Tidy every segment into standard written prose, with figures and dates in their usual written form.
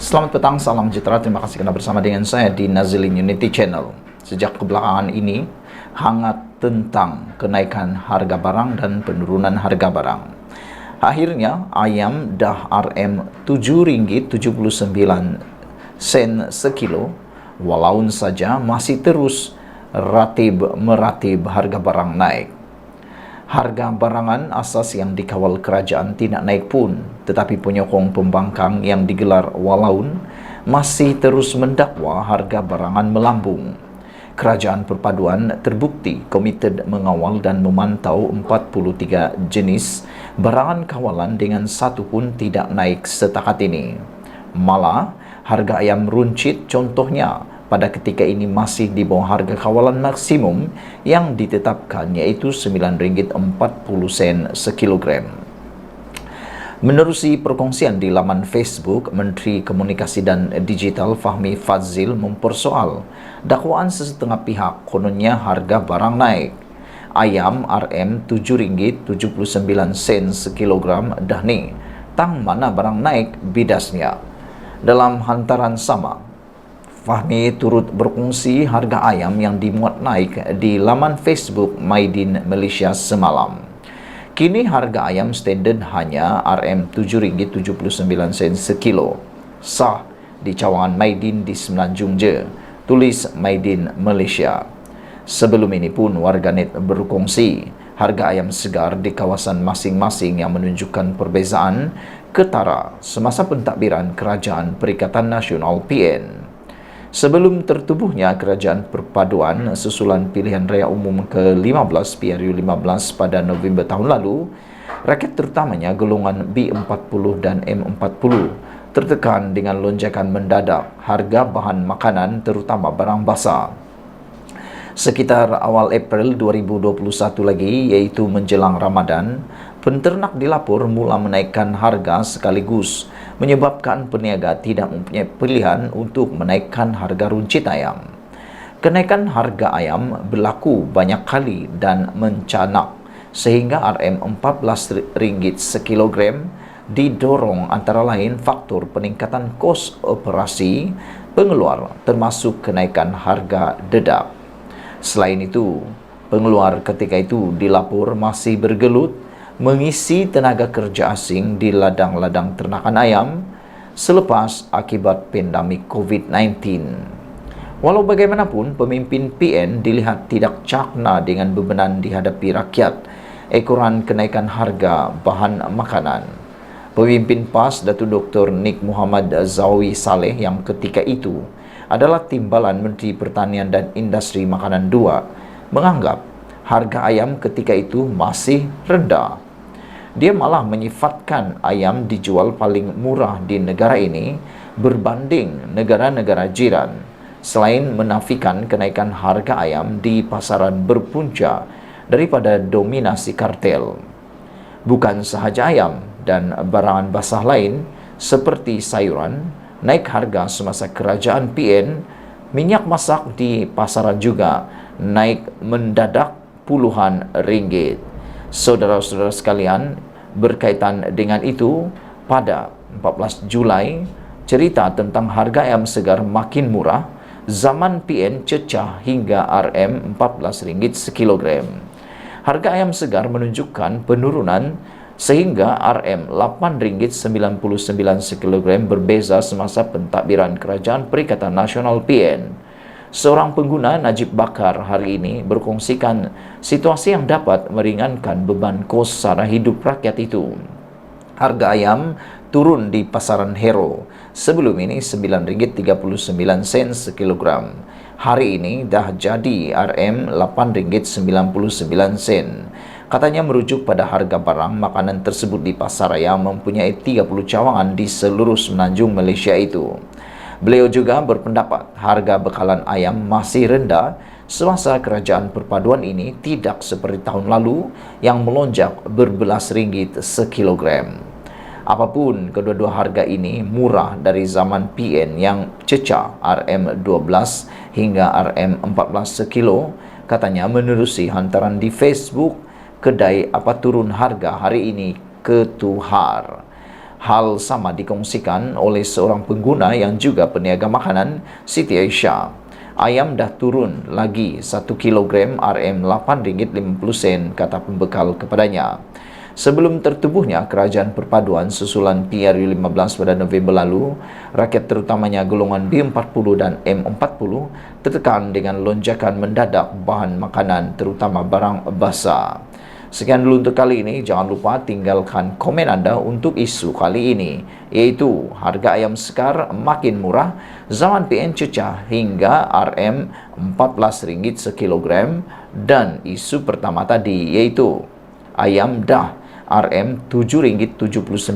Selamat petang, salam sejahtera. Terima kasih kerana bersama dengan saya di Nazilin Unity Channel. Sejak kebelakangan ini, hangat tentang kenaikan harga barang dan penurunan harga barang. Akhirnya, ayam dah RM7.79 sekilo, walaupun saja masih terus meratib harga barang naik. Harga barangan asas yang dikawal kerajaan tidak naik pun, tetapi penyokong pembangkang yang digelar walaun masih terus mendakwa harga barangan melambung. Kerajaan perpaduan terbukti komited mengawal dan memantau 43 jenis barangan kawalan dengan satu pun tidak naik setakat ini. Malah, harga ayam runcit contohnya pada ketika ini masih di bawah harga kawalan maksimum yang ditetapkan, yaitu RM9.40 sekilogram. Menerusi perkongsian di laman Facebook, Menteri Komunikasi dan Digital Fahmi Fadzil mempersoal dakwaan sesetengah pihak kononnya harga barang naik. Ayam RM7.79 sekilogram dah ni, tang mana barang naik bidasnya. Dalam hantaran sama, Fahmi turut berkongsi harga ayam yang dimuat naik di laman Facebook Maidin Malaysia semalam. Kini harga ayam standard hanya RM7.79 sekilo. Sah di cawangan Maidin di Semenanjung je, tulis Maidin Malaysia. Sebelum ini pun warganet berkongsi harga ayam segar di kawasan masing-masing yang menunjukkan perbezaan ketara semasa pentadbiran Kerajaan Perikatan Nasional PN. Sebelum tertubuhnya Kerajaan Perpaduan susulan pilihan raya umum ke-15 PRU15 pada November tahun lalu, rakyat terutamanya golongan B40 dan M40 tertekan dengan lonjakan mendadak harga bahan makanan terutama barang basah. Sekitar awal April 2021 lagi, iaitu menjelang Ramadan, penternak dilapor mula menaikkan harga sekaligus, menyebabkan peniaga tidak mempunyai pilihan untuk menaikkan harga runcit ayam. Kenaikan harga ayam berlaku banyak kali dan mencanak, sehingga RM14 sekilogram didorong antara lain faktor peningkatan kos operasi pengeluar termasuk kenaikan harga dedak. Selain itu, pengeluar ketika itu dilapor masih bergelut mengisi tenaga kerja asing di ladang-ladang ternakan ayam selepas akibat pandemik COVID-19. Walau bagaimanapun, pemimpin PN dilihat tidak cakna dengan bebanan dihadapi rakyat ekoran kenaikan harga bahan makanan. Pemimpin PAS Datuk Dr. Nik Muhammad Zawi Saleh yang ketika itu adalah Timbalan Menteri Pertanian dan Industri Makanan II menganggap harga ayam ketika itu masih rendah. Dia malah menyifatkan ayam dijual paling murah di negara ini berbanding negara-negara jiran, selain menafikan kenaikan harga ayam di pasaran berpunca daripada dominasi kartel. Bukan sahaja ayam dan barangan basah lain seperti sayuran naik harga semasa kerajaan PN, minyak masak di pasaran juga naik mendadak puluhan ringgit. Saudara-saudara sekalian, berkaitan dengan itu, pada 14 Julai, cerita tentang harga ayam segar makin murah, zaman PN cecah hingga RM14 sekilogram. Harga ayam segar menunjukkan penurunan sehingga RM8.99 sekilogram berbeza semasa pentadbiran Kerajaan Perikatan Nasional PN. Seorang pengguna, Najib Bakar, hari ini berkongsikan situasi yang dapat meringankan beban kos sara hidup rakyat itu. Harga ayam turun di pasaran Hero. Sebelum ini RM9.39 sekilogram. Hari ini dah jadi RM8.99. Katanya merujuk pada harga barang makanan tersebut di pasar yang mempunyai 30 cawangan di seluruh Semenanjung Malaysia itu. Beliau juga berpendapat harga bekalan ayam masih rendah semasa Kerajaan Perpaduan ini tidak seperti tahun lalu yang melonjak berbelas ringgit sekilogram. Apapun, kedua-dua harga ini murah dari zaman PN yang cecah RM12 hingga RM14 sekilo, katanya menerusi hantaran di Facebook kedai apa turun harga hari ini ke Tuhar. Hal sama dikongsikan oleh seorang pengguna yang juga peniaga makanan, Siti Aisyah. Ayam dah turun lagi 1 kilogram RM RM8.50, kata pembekal kepadanya. Sebelum tertubuhnya Kerajaan Perpaduan susulan PRU15 pada November lalu, rakyat terutamanya golongan B40 dan M40 tertekan dengan lonjakan mendadak bahan makanan terutama barang basah. Sekian dulu untuk kali ini. Jangan lupa tinggalkan komen anda untuk isu kali ini, iaitu harga ayam sekar makin murah, zaman PN cecah hingga RM14 sekilogram, dan isu pertama tadi yaitu ayam dah RM7.79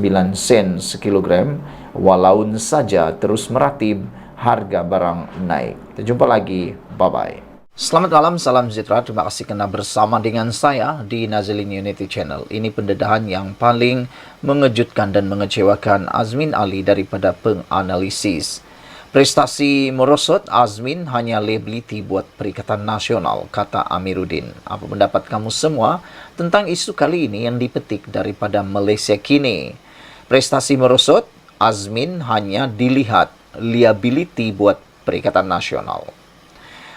sekilogram, walau saja terus meratib harga barang naik. Kita jumpa lagi. Bye-bye. Selamat malam, salam sejahtera. Terima kasih kerana bersama dengan saya di Nazilin Unity Channel. Ini pendedahan yang paling mengejutkan dan mengecewakan Azmin Ali daripada penganalisis. Prestasi merosot Azmin hanya liability buat Perikatan Nasional, kata Amiruddin. Apa pendapat kamu semua tentang isu kali ini yang dipetik daripada Malaysia Kini? Prestasi merosot Azmin hanya dilihat liability buat Perikatan Nasional.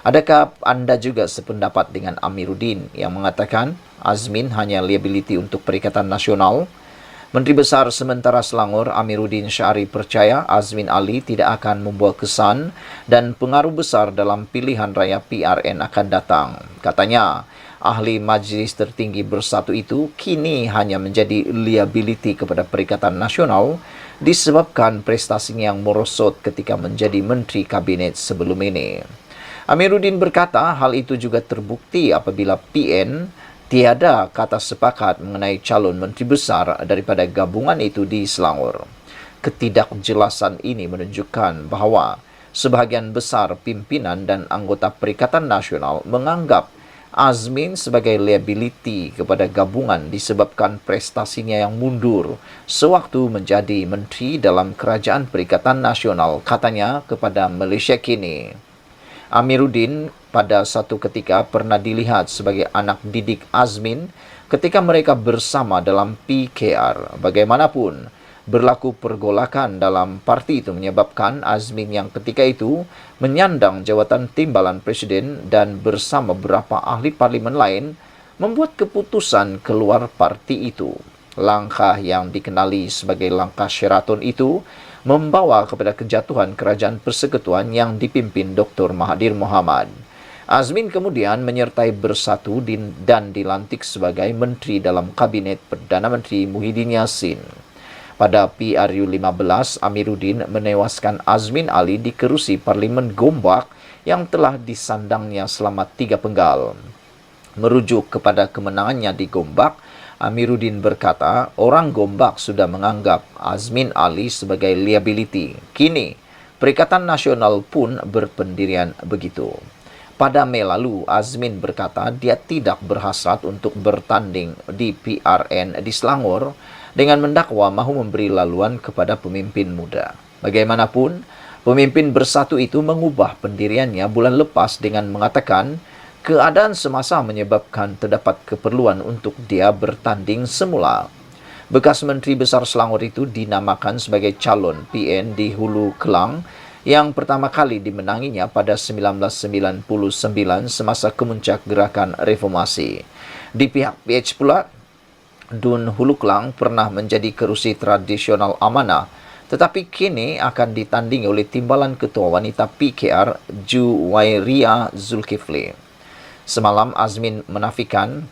Adakah anda juga sependapat dengan Amiruddin yang mengatakan Azmin hanya liability untuk Perikatan Nasional? Menteri Besar sementara Selangor Amiruddin Syari percaya Azmin Ali tidak akan membuat kesan dan pengaruh besar dalam pilihan raya PRN akan datang. Katanya, ahli Majlis Tertinggi Bersatu itu kini hanya menjadi liability kepada Perikatan Nasional disebabkan prestasinya yang merosot ketika menjadi Menteri Kabinet sebelum ini. Amiruddin berkata hal itu juga terbukti apabila PN tiada kata sepakat mengenai calon menteri besar daripada gabungan itu di Selangor. Ketidakjelasan ini menunjukkan bahawa sebahagian besar pimpinan dan anggota Perikatan Nasional menganggap Azmin sebagai liability kepada gabungan disebabkan prestasinya yang mundur sewaktu menjadi menteri dalam Kerajaan Perikatan Nasional, katanya kepada Malaysia Kini. Amiruddin pada satu ketika pernah dilihat sebagai anak didik Azmin ketika mereka bersama dalam PKR. Bagaimanapun, berlaku pergolakan dalam parti itu menyebabkan Azmin yang ketika itu menyandang jawatan timbalan presiden dan bersama beberapa ahli parlimen lain membuat keputusan keluar parti itu. Langkah yang dikenali sebagai langkah Sheraton itu membawa kepada kejatuhan Kerajaan Persekutuan yang dipimpin Dr. Mahathir Mohamad. Azmin kemudian menyertai Bersatu dan dilantik sebagai menteri dalam Kabinet Perdana Menteri Muhyiddin Yassin. Pada PRU 15, Amiruddin menewaskan Azmin Ali di kerusi Parlimen Gombak yang telah disandangnya selama 3 penggal. Merujuk kepada kemenangannya di Gombak, Amiruddin berkata, orang Gombak sudah menganggap Azmin Ali sebagai liability. Kini, Perikatan Nasional pun berpendirian begitu. Pada Mei lalu, Azmin berkata dia tidak berhasrat untuk bertanding di PRN di Selangor dengan mendakwa mahu memberi laluan kepada pemimpin muda. Bagaimanapun, pemimpin Bersatu itu mengubah pendiriannya bulan lepas dengan mengatakan keadaan semasa menyebabkan terdapat keperluan untuk dia bertanding semula. Bekas Menteri Besar Selangor itu dinamakan sebagai calon PN di Hulu Kelang yang pertama kali dimenanginya pada 1999 semasa kemuncak gerakan reformasi. Di pihak PH pula, Dun Hulu Kelang pernah menjadi kerusi tradisional amanah, tetapi kini akan ditandingi oleh timbalan ketua wanita PKR Juwairia Zulkifli. Semalam Azmin menafikan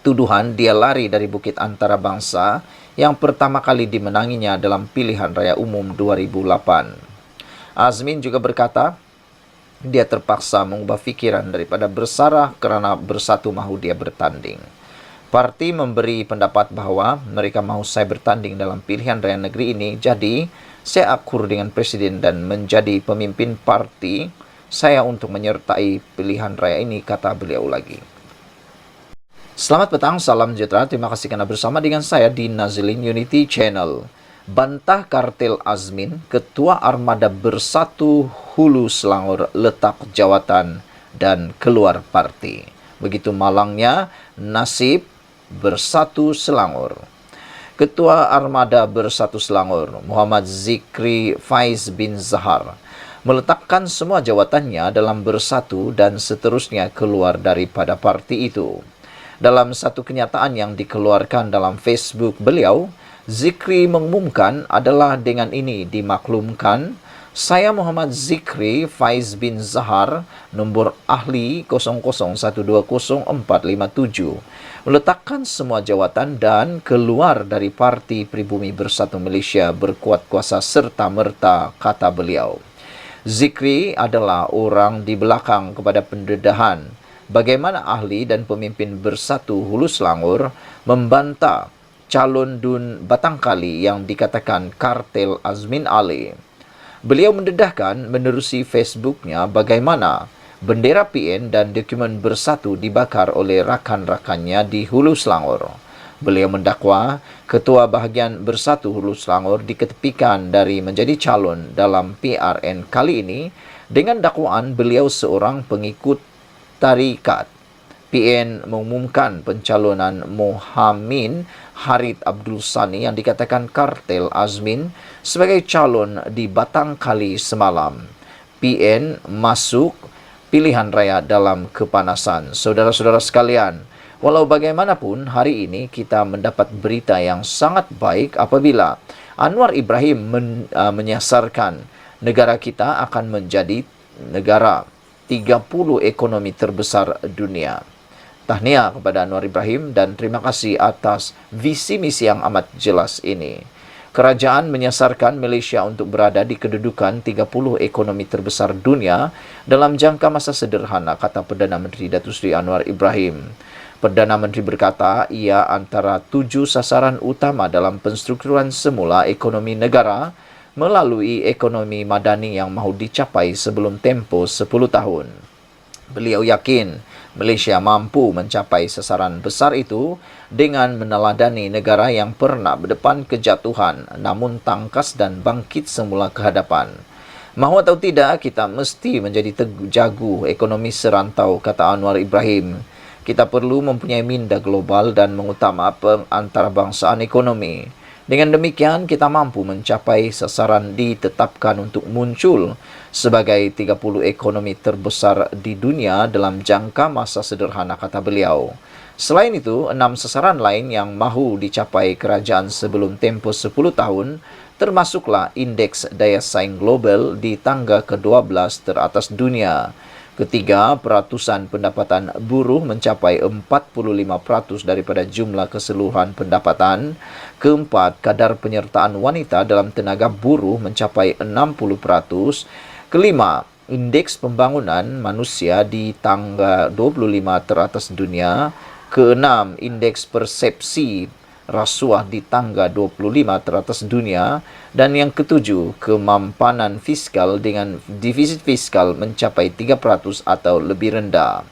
tuduhan dia lari dari Bukit Antarabangsa yang pertama kali dimenanginya dalam pilihan raya umum 2008. Azmin juga berkata dia terpaksa mengubah fikiran daripada Bersara kerana Bersatu mahu dia bertanding. Parti memberi pendapat bahawa mereka mahu saya bertanding dalam pilihan raya negeri ini, jadi saya akur dengan Presiden dan menjadi pemimpin parti saya untuk menyertai pilihan raya ini, kata beliau lagi. Selamat petang, salam sejahtera. Terima kasih kerana bersama dengan saya di Nazilin Unity Channel. Bantah kartel Azmin, Ketua Armada Bersatu Hulu Selangor letak jawatan dan keluar parti. Begitu malangnya nasib Bersatu Selangor. Ketua Armada Bersatu Selangor, Muhammad Zikri Faiz bin Zahar, meletakkan semua jawatannya dalam Bersatu dan seterusnya keluar daripada parti itu. Dalam satu kenyataan yang dikeluarkan dalam Facebook beliau, Zikri mengumumkan adalah dengan ini dimaklumkan, saya Muhammad Zikri Faiz bin Zahar, nombor ahli 00120457, meletakkan semua jawatan dan keluar dari Parti Pribumi Bersatu Malaysia berkuat kuasa serta-merta, kata beliau. Zikri adalah orang di belakang kepada pendedahan bagaimana ahli dan pemimpin Bersatu Hulu Selangor membantah calon Dun Batangkali yang dikatakan kartel Azmin Ali. Beliau mendedahkan menerusi Facebooknya bagaimana bendera PN dan dokumen Bersatu dibakar oleh rakan-rakannya di Hulu Selangor. Beliau mendakwa Ketua Bahagian Bersatu Hulu Selangor diketepikan dari menjadi calon dalam PRN kali ini dengan dakwaan beliau seorang pengikut tarikat. PN mengumumkan pencalonan Mohamin Harid Abdul Sani yang dikatakan kartel Azmin sebagai calon di Batangkali semalam. PN masuk pilihan raya dalam kepanasan. Saudara-saudara sekalian, walau bagaimanapun hari ini kita mendapat berita yang sangat baik apabila Anwar Ibrahim menyasarkan negara kita akan menjadi negara 30 ekonomi terbesar dunia. Tahniah kepada Anwar Ibrahim dan terima kasih atas visi misi yang amat jelas ini. Kerajaan menyasarkan Malaysia untuk berada di kedudukan 30 ekonomi terbesar dunia dalam jangka masa sederhana, kata Perdana Menteri Datuk Seri Anwar Ibrahim. Perdana Menteri berkata ia antara 7 sasaran utama dalam penstrukturan semula ekonomi negara melalui ekonomi madani yang mahu dicapai sebelum tempoh 10 tahun. Beliau yakin Malaysia mampu mencapai sasaran besar itu dengan meneladani negara yang pernah berdepan kejatuhan namun tangkas dan bangkit semula ke hadapan. Mahu atau tidak, kita mesti menjadi jagu ekonomi serantau, kata Anwar Ibrahim. Kita perlu mempunyai minda global dan mengutama pengantarbangsaan ekonomi. Dengan demikian, kita mampu mencapai sasaran ditetapkan untuk muncul sebagai 30 ekonomi terbesar di dunia dalam jangka masa sederhana, kata beliau. Selain itu, 6 sasaran lain yang mahu dicapai kerajaan sebelum tempoh 10 tahun, termasuklah indeks daya saing global di tangga ke-12 teratas dunia. Ketiga, peratusan pendapatan buruh mencapai 45% daripada jumlah keseluruhan pendapatan. Keempat, kadar penyertaan wanita dalam tenaga buruh mencapai 60%. Kelima, indeks pembangunan manusia di tangga 25 teratas dunia. Keenam, indeks persepsi rasuah di tangga 25 teratas dunia. Dan yang ketujuh, kemampanan fiskal dengan defisit fiskal mencapai 3% atau lebih rendah.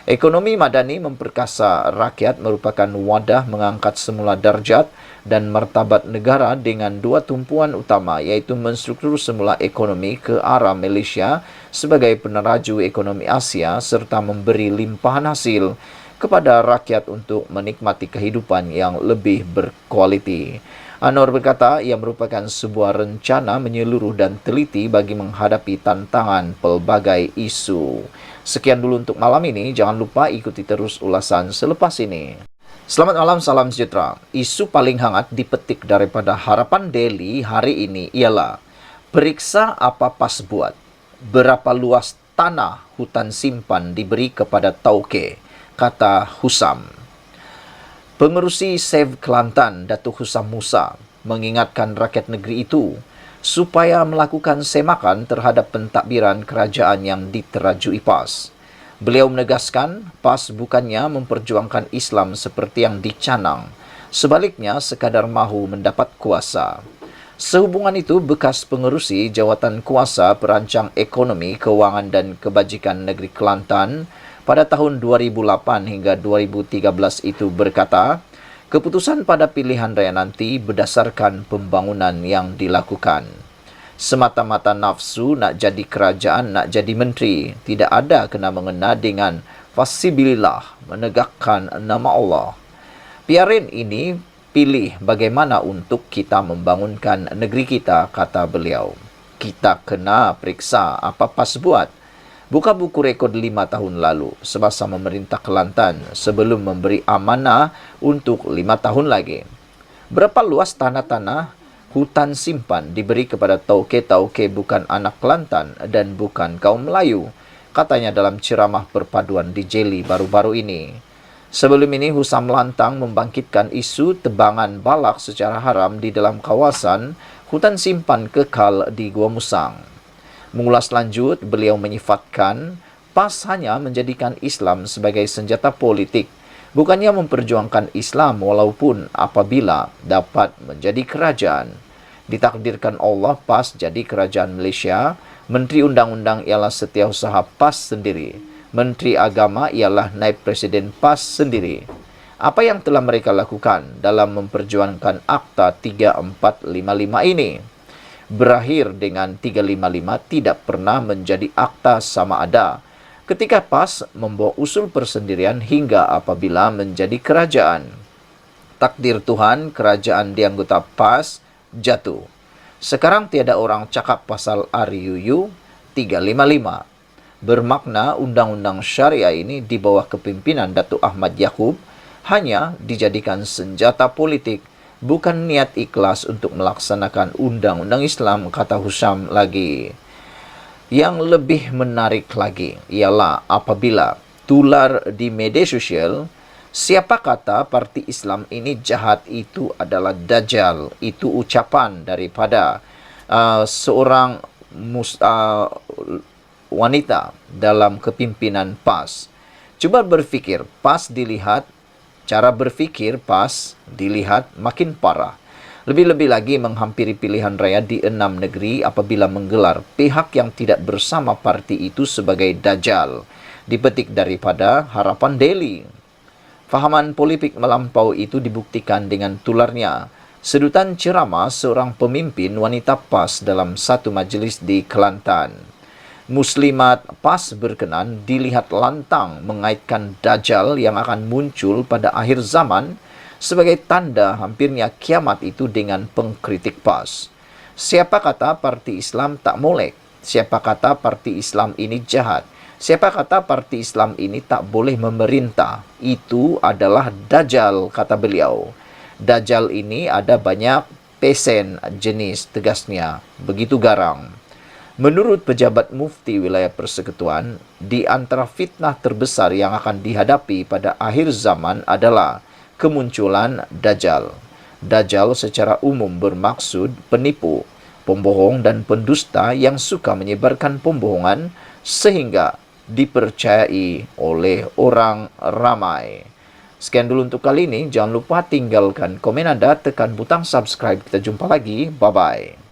Ekonomi madani memperkasa rakyat merupakan wadah mengangkat semula darjat dan martabat negara dengan dua tumpuan utama, iaitu menstruktur semula ekonomi ke arah Malaysia sebagai peneraju ekonomi Asia serta memberi limpahan hasil kepada rakyat untuk menikmati kehidupan yang lebih berkualiti. Anwar berkata ia merupakan sebuah rencana menyeluruh dan teliti bagi menghadapi tantangan pelbagai isu. Sekian dulu untuk malam ini. Jangan lupa ikuti terus ulasan selepas ini. Selamat malam, salam sejahtera. Isu paling hangat dipetik daripada Harapan Daily hari ini ialah periksa apa PAS buat. Berapa luas tanah hutan simpan diberi kepada Tauke, kata Husam. Pengerusi Save Kelantan, Datuk Husam Musa, mengingatkan rakyat negeri itu supaya melakukan semakan terhadap pentadbiran kerajaan yang diterajui PAS. Beliau menegaskan PAS bukannya memperjuangkan Islam seperti yang dicanang, sebaliknya sekadar mahu mendapat kuasa. Sehubungan itu, bekas pengerusi jawatan kuasa perancang ekonomi, kewangan dan kebajikan negeri Kelantan pada tahun 2008 hingga 2013 itu berkata, keputusan pada pilihan raya nanti berdasarkan pembangunan yang dilakukan. Semata-mata nafsu nak jadi kerajaan, nak jadi menteri, tidak ada kena-mengena dengan fasibilillah, menegakkan nama Allah. PRN ini pilih bagaimana untuk kita membangunkan negeri kita, kata beliau. Kita kena periksa apa PAS buat. Buka buku rekod 5 tahun lalu semasa memerintah Kelantan sebelum memberi amanah untuk 5 tahun lagi. Berapa luas tanah-tanah hutan simpan diberi kepada tauke-tauke bukan anak Kelantan dan bukan kaum Melayu, katanya dalam ceramah perpaduan di Jeli baru-baru ini. Sebelum ini, Husam lantang membangkitkan isu tebangan balak secara haram di dalam kawasan hutan simpan kekal di Gua Musang. Mengulas lanjut, beliau menyifatkan PAS hanya menjadikan Islam sebagai senjata politik, bukannya memperjuangkan Islam walaupun apabila dapat menjadi kerajaan. Ditakdirkan Allah PAS jadi kerajaan Malaysia, Menteri Undang-Undang ialah setiausaha PAS sendiri, Menteri Agama ialah naib Presiden PAS sendiri. Apa yang telah mereka lakukan dalam memperjuangkan Akta 3455 ini? Berakhir dengan 355 tidak pernah menjadi akta sama ada ketika PAS membawa usul persendirian hingga apabila menjadi kerajaan. Takdir Tuhan, kerajaan di anggota PAS jatuh. Sekarang tiada orang cakap pasal RUU 355. Bermakna undang-undang syariah ini di bawah kepimpinan Datuk Ahmad Yaakob hanya dijadikan senjata politik, bukan niat ikhlas untuk melaksanakan undang-undang Islam, kata Husam lagi. Yang lebih menarik lagi ialah apabila tular di media sosial, siapa kata parti Islam ini jahat itu adalah Dajjal. Itu ucapan daripada seorang wanita dalam kepimpinan PAS. Coba berfikir, PAS dilihat, cara berfikir PAS dilihat makin parah. Lebih-lebih lagi menghampiri pilihan raya di 6 negeri apabila menggelar pihak yang tidak bersama parti itu sebagai Dajjal. Dipetik daripada Harapan Daily. Fahaman politik melampau itu dibuktikan dengan tularnya sedutan ceramah seorang pemimpin wanita PAS dalam satu majlis di Kelantan. Muslimat PAS berkenan dilihat lantang mengaitkan Dajjal yang akan muncul pada akhir zaman sebagai tanda hampirnya kiamat itu dengan pengkritik PAS. Siapa kata parti Islam tak molek? Siapa kata parti Islam ini jahat? Siapa kata parti Islam ini tak boleh memerintah? Itu adalah Dajjal, kata beliau. Dajjal ini ada banyak pesen jenis, tegasnya. Begitu garang. Menurut pejabat mufti wilayah persekutuan, di antara fitnah terbesar yang akan dihadapi pada akhir zaman adalah kemunculan Dajjal. Dajjal secara umum bermaksud penipu, pembohong dan pendusta yang suka menyebarkan pembohongan sehingga dipercayai oleh orang ramai. Sekian dulu untuk kali ini. Jangan lupa tinggalkan komen Anda, tekan butang subscribe. Kita jumpa lagi. Bye-bye.